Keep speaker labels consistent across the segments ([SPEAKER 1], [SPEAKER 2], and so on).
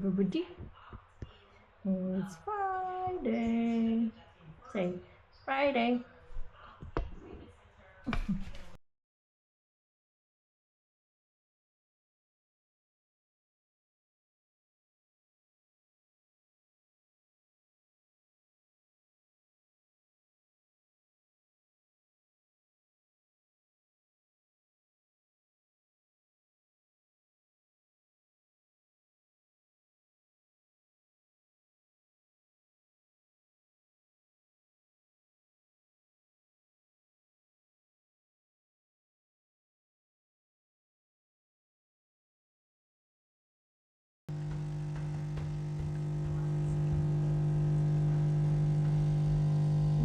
[SPEAKER 1] everybody. It's Friday. Say Friday.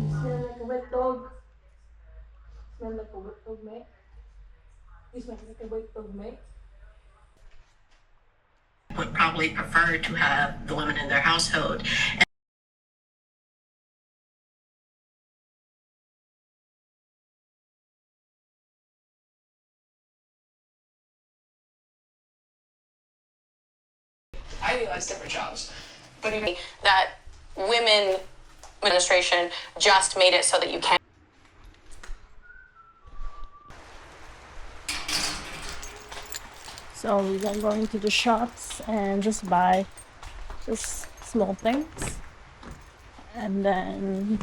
[SPEAKER 1] You smell like a wet dog. Smell like a wet dog, mate. You smell like a wet dog, mate.
[SPEAKER 2] Would probably prefer to have the women in their household. I realize different jobs, but even that women administration just made it so that you can't.
[SPEAKER 1] So we are going to the shops and just buy just small things, and then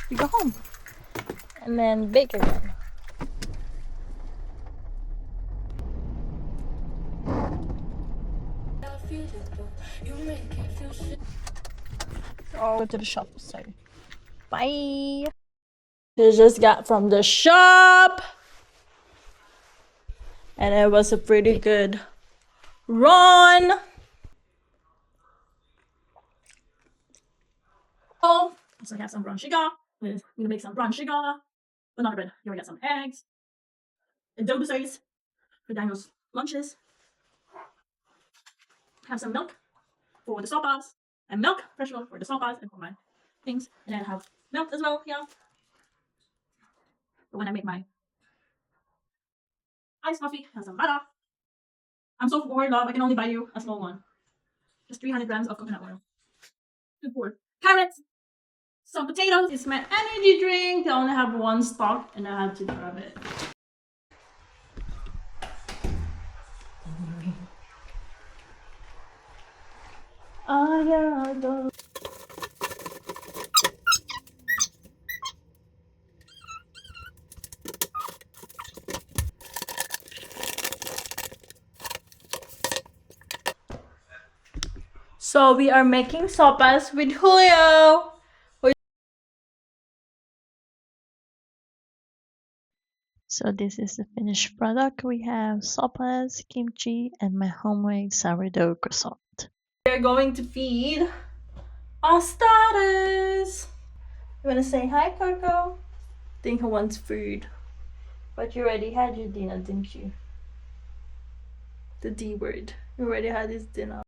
[SPEAKER 1] we go home, and then bake again. Oh, go to the shop. So bye. We just got from the shop, and it was a pretty good run. So I have some brown sugar. We're gonna make some brown sugar, banana bread. Here we got some eggs, adobo sauce for Daniel's lunches. Have some milk for the sopas, and milk, fresh milk for the sopas and for my things. And then I have milk as well here for when I make my iced coffee. Have some butter. I'm so bored, love. I can only buy you a small one. Just 300 grams of coconut oil. 4 carrots, some potatoes. It's my energy drink. I only have one stock and I have to grab it. So we are making sopas with Julio. So this is the finished product. We have sopas, kimchi, and my homemade sourdough croissant. We're going to feed our starters. You wanna say hi, Coco? Think he wants food. But you already had your dinner, didn't you? The D word. You already had his dinner.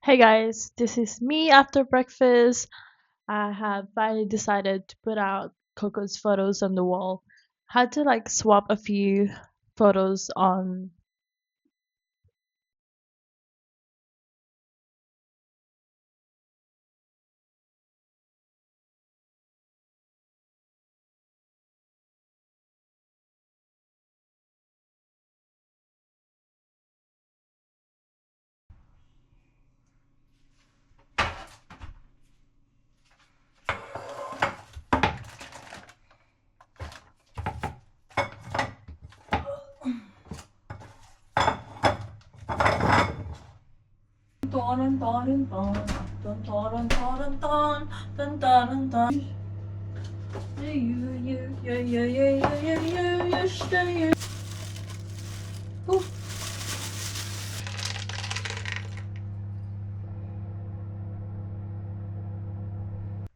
[SPEAKER 1] Hey guys, this is me after breakfast. I have finally decided to put out Coco's photos on the wall. Had to like swap a few photos on.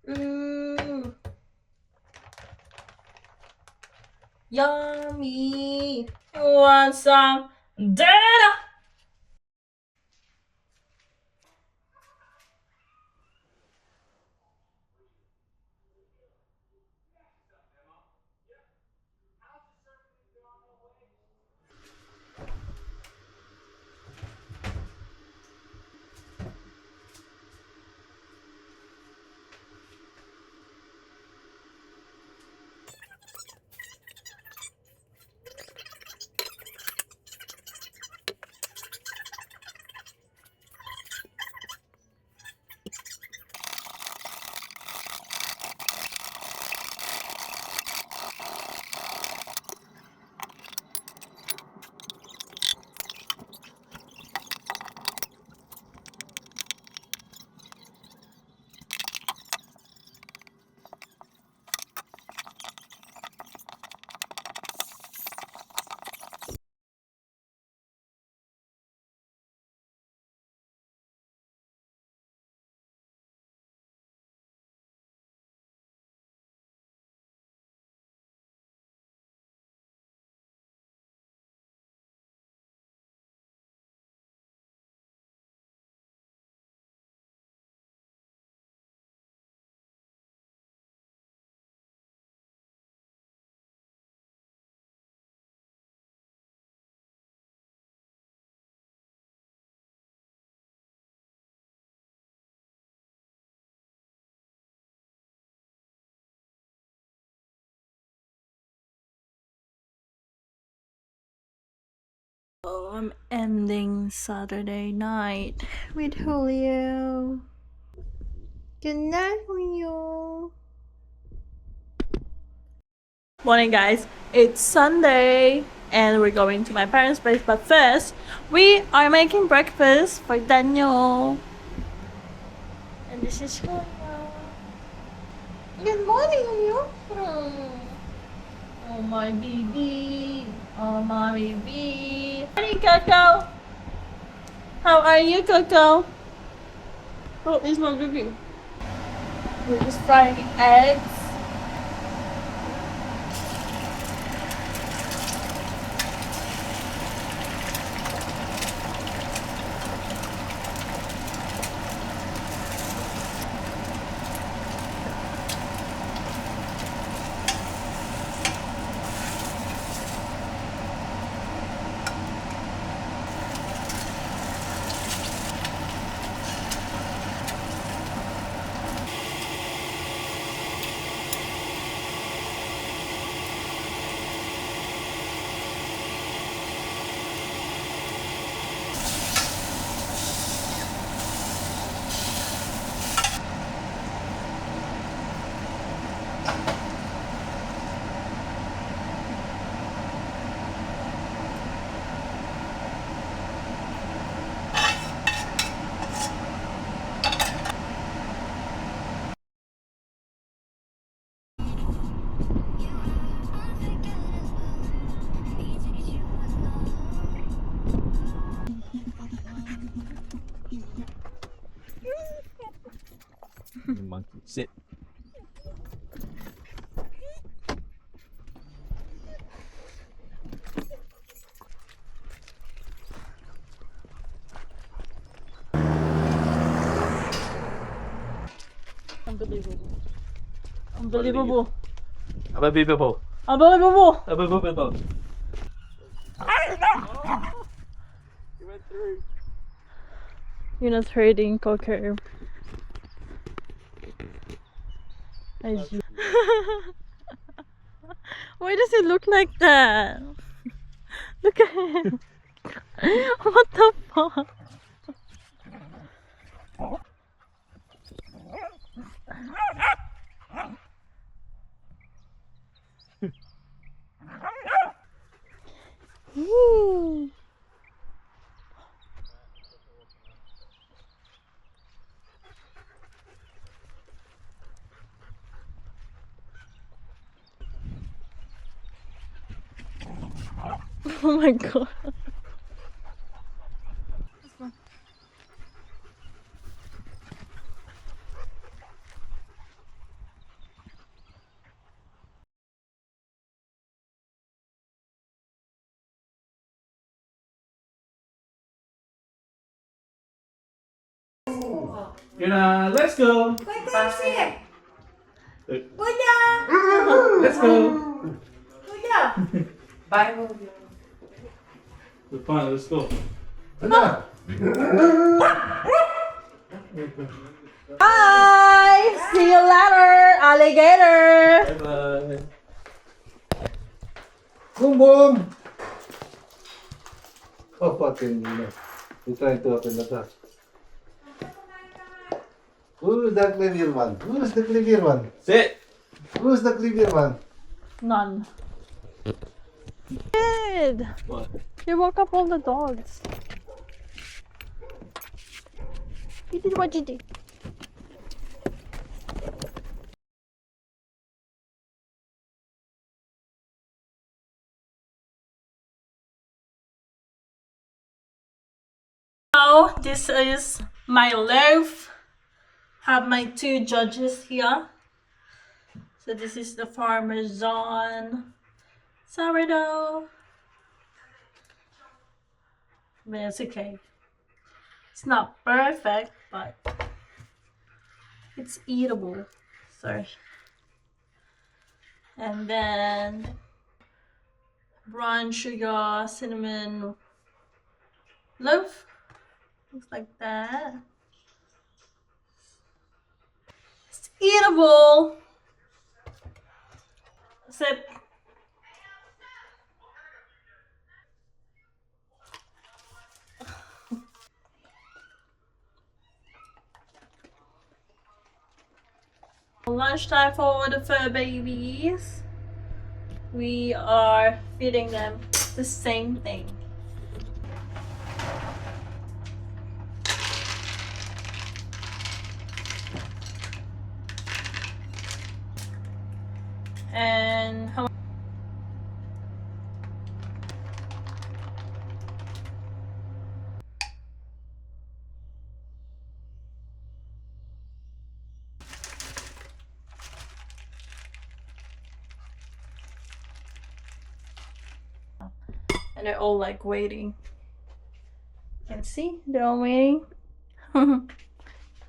[SPEAKER 1] Ooh, yummy. You want some data? Oh, I'm ending Saturday night with Julio. Good night, Julio. Morning, guys. It's Sunday, and we're going to my parents' place. But first, we are making breakfast for Daniel. And this is Julio. Good morning, Julio. Oh, my baby. Oh, my baby. Morning, Coco. How are you, Coco? Oh, it's my baby. We're just frying eggs.
[SPEAKER 3] The monkey. Sit.
[SPEAKER 1] Unbelievable. Unbelievable.
[SPEAKER 3] Unbelievable.
[SPEAKER 1] Unbelievable.
[SPEAKER 3] Unbelievable. You went through.
[SPEAKER 1] You're not trading cocker. Why does it look like that? Look at him. What the fuck? Ooh. Oh my god.
[SPEAKER 3] Let's go.
[SPEAKER 4] Bye.
[SPEAKER 3] Let's go.
[SPEAKER 4] Bye.
[SPEAKER 3] Fine, let's go.
[SPEAKER 1] Bye! See you later, alligator!
[SPEAKER 3] Bye bye.
[SPEAKER 5] Boom boom! Oh fucking no. You're trying to open the door. Who's the clever one? Who's the clever one?
[SPEAKER 3] Sit.
[SPEAKER 5] Who's the clever one?
[SPEAKER 1] None. Kid!
[SPEAKER 3] What?
[SPEAKER 1] You woke up all the dogs. You did what you did. So this is my loaf. Have my two judges here. So this is the Parmesan sourdough. But it's okay. It's not perfect, but it's eatable. So, and then brown sugar cinnamon loaf. Looks like that. It's eatable. Sip. Lunchtime for the fur babies. We are feeding them the same thing. And how and they're all like waiting. You can see they're all waiting.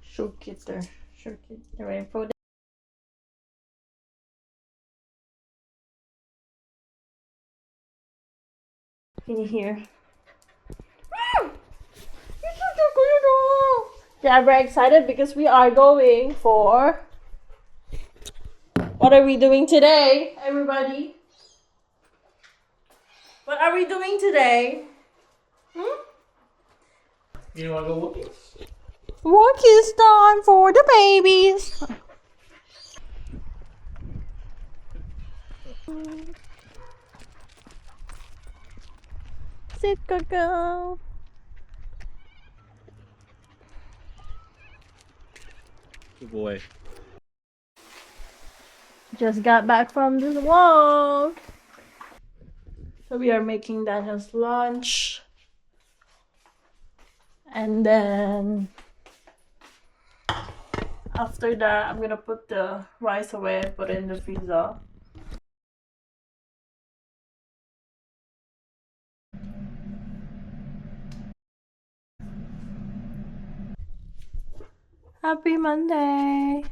[SPEAKER 1] Sure kids there. Sure kids. They're waiting for Can you hear? Yeah, I'm very excited because we are going for. What are we doing today, everybody? What are we doing today?
[SPEAKER 3] You wanna go walking?
[SPEAKER 1] Walk is time for the babies. Sit, Coco.
[SPEAKER 3] Good boy.
[SPEAKER 1] Just got back from this walk. So we are making Daniel's lunch. And then after that, I'm gonna put the rice away and put it in the freezer. Happy Monday.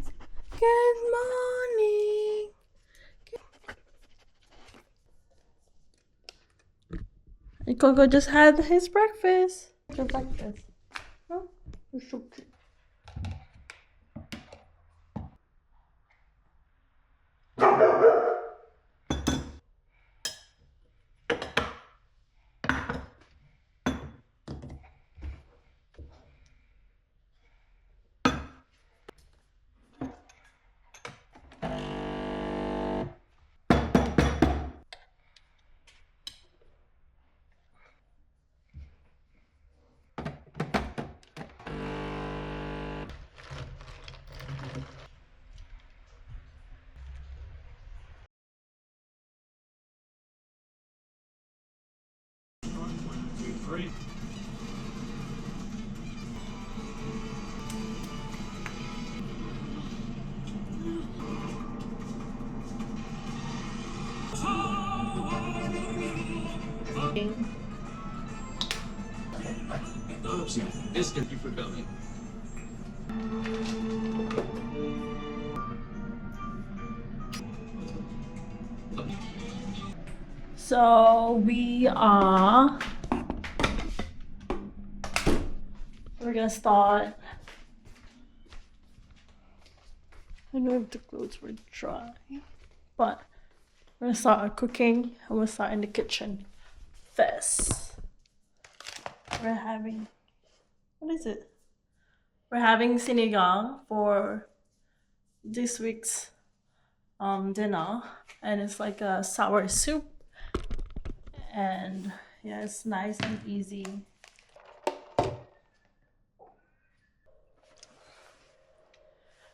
[SPEAKER 1] Good morning. And Coco just had his breakfast. Just like this. Huh? It's so cute.
[SPEAKER 3] Thank you for coming.
[SPEAKER 1] So we're gonna start. I don't know if the clothes were dry, but we're gonna start cooking and we'll start in the kitchen first. We're having, what is it? We're having sinigang for this week's dinner, and it's like a sour soup, and yeah, it's nice and easy.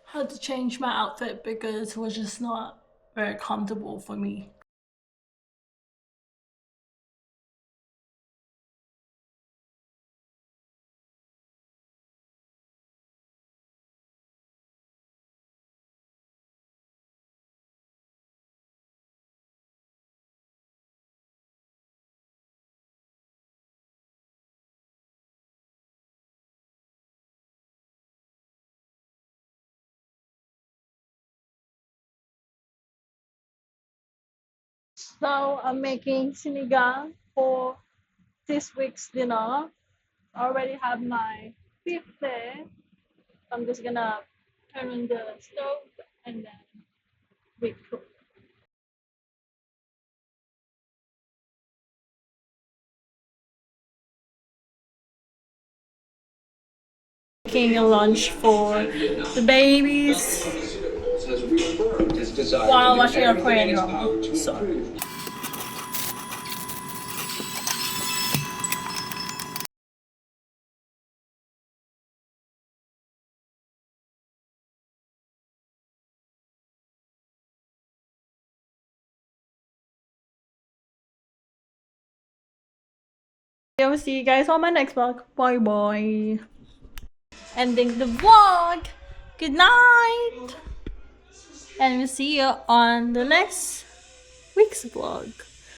[SPEAKER 1] Had to change my outfit because it was just not very comfortable for me. So I'm making sinigang for this week's dinner. I already have my beef there. I'm just gonna turn on the stove and then we cook. Making a lunch for the babies while watching a Korean drama. So I will see you guys on my next vlog. Bye bye. Ending the vlog. Good night. And we'll see you on the next week's vlog.